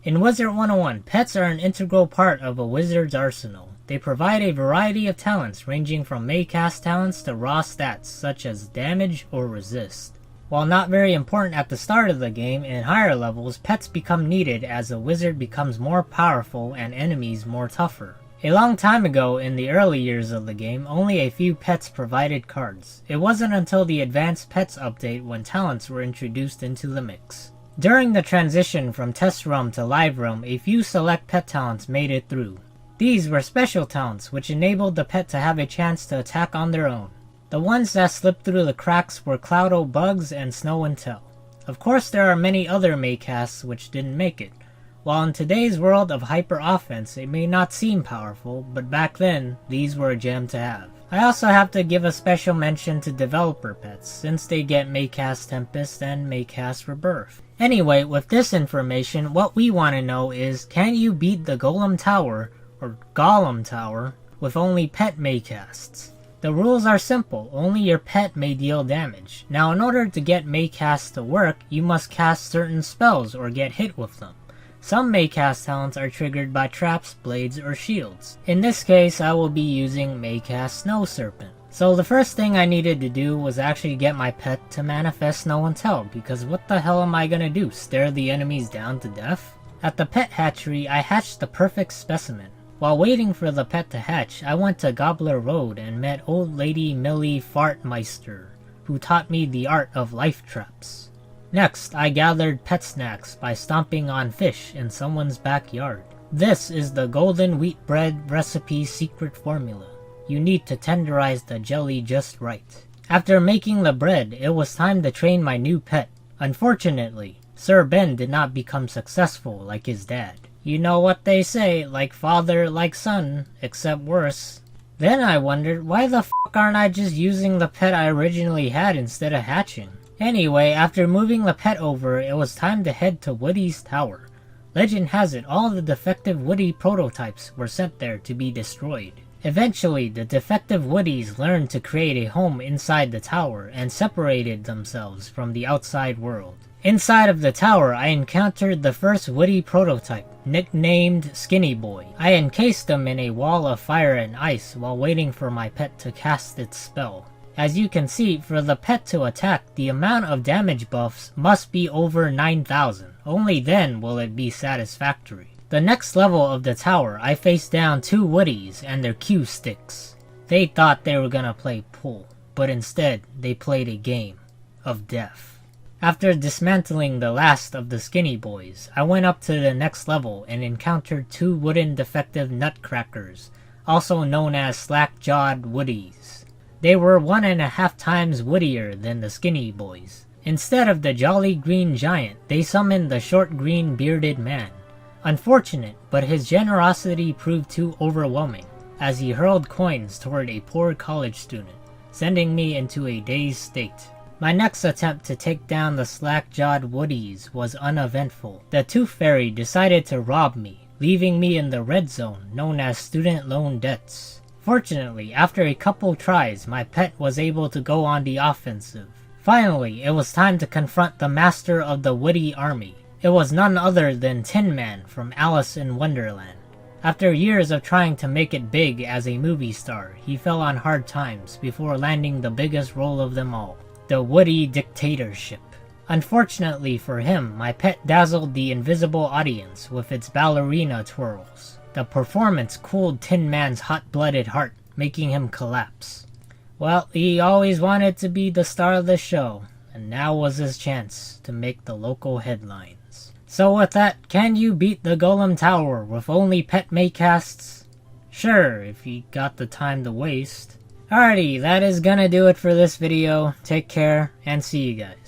In Wizard101, pets are an integral part of a wizard's arsenal. They provide a variety of talents ranging from maycast talents to raw stats such as damage or resist. While not very important at the start of the game, in higher levels, pets become needed as a wizard becomes more powerful and enemies more tougher. A long time ago, in the early years of the game, only a few pets provided cards. It wasn't until the Advanced Pets update when talents were introduced into the mix. During the transition from Test Realm to Live Realm, a few select pet talents made it through. These were special talents, which enabled the pet to have a chance to attack on their own. The ones that slipped through the cracks were Cloudo Bugs and Snow and Tell. Of course, there are many other maycasts which didn't make it. While in today's world of hyper offense, it may not seem powerful, but back then, these were a gem to have. I also have to give a special mention to developer pets, since they get Maycast Tempest and Maycast Rebirth. Anyway, with this information, what we want to know is, can you beat the Golem Tower, or Golem Tower, with only pet Maycasts? The rules are simple, only your pet may deal damage. Now in order to get Maycasts to work, you must cast certain spells or get hit with them. Some Maycast talents are triggered by traps, blades, or shields. In this case, I will be using Maycast Snow Serpent. So the first thing I needed to do was actually get my pet to manifest Snow and Tell, because what the hell am I gonna do, stare the enemies down to death? At the pet hatchery, I hatched the perfect specimen. While waiting for the pet to hatch, I went to Gobbler Road and met Old Lady Millie Fartmeister, who taught me the art of life traps. Next, I gathered pet snacks by stomping on fish in someone's backyard. This is the golden wheat bread recipe secret formula. You need to tenderize the jelly just right. After making the bread, it was time to train my new pet. Unfortunately, Sir Ben did not become successful like his dad. You know what they say, like father, like son, except worse. Then I wondered, why the f*** aren't I just using the pet I originally had instead of hatching? Anyway, after moving the pet over, it was time to head to Woody's tower. Legend has it, all the defective Woody prototypes were sent there to be destroyed. Eventually, the defective Woodies learned to create a home inside the tower and separated themselves from the outside world. Inside of the tower, I encountered the first Woody prototype, nicknamed Skinny Boy. I encased him in a wall of fire and ice while waiting for my pet to cast its spell. As you can see, for the pet to attack, the amount of damage buffs must be over 9,000. Only then will it be satisfactory. The next level of the tower, I faced down two Woodies and their cue sticks. They thought they were gonna play pool, but instead, they played a game of death. After dismantling the last of the Skinny Boys, I went up to the next level and encountered two wooden defective nutcrackers, also known as slack-jawed Woodies. They were 1.5 times woodier than the Skinny Boys. Instead of the jolly green giant, they summoned the short green bearded man. Unfortunate, but his generosity proved too overwhelming, as he hurled coins toward a poor college student, sending me into a dazed state. My next attempt to take down the slack-jawed Woodies was uneventful. The Tooth Fairy decided to rob me, leaving me in the red zone known as student loan debts. Fortunately, after a couple tries, my pet was able to go on the offensive. Finally, it was time to confront the master of the Woody army. It was none other than Tin Man from Alice in Wonderland. After years of trying to make it big as a movie star, he fell on hard times before landing the biggest role of them all, the Woody dictatorship. Unfortunately for him, my pet dazzled the invisible audience with its ballerina twirls. The performance cooled Tin Man's hot-blooded heart, making him collapse. Well, he always wanted to be the star of the show, and now was his chance to make the local headlines. So with that, can you beat the Golem Tower with only pet Maycasts? Sure, if you got the time to waste. Alrighty, that is gonna do it for this video. Take care, and see you guys.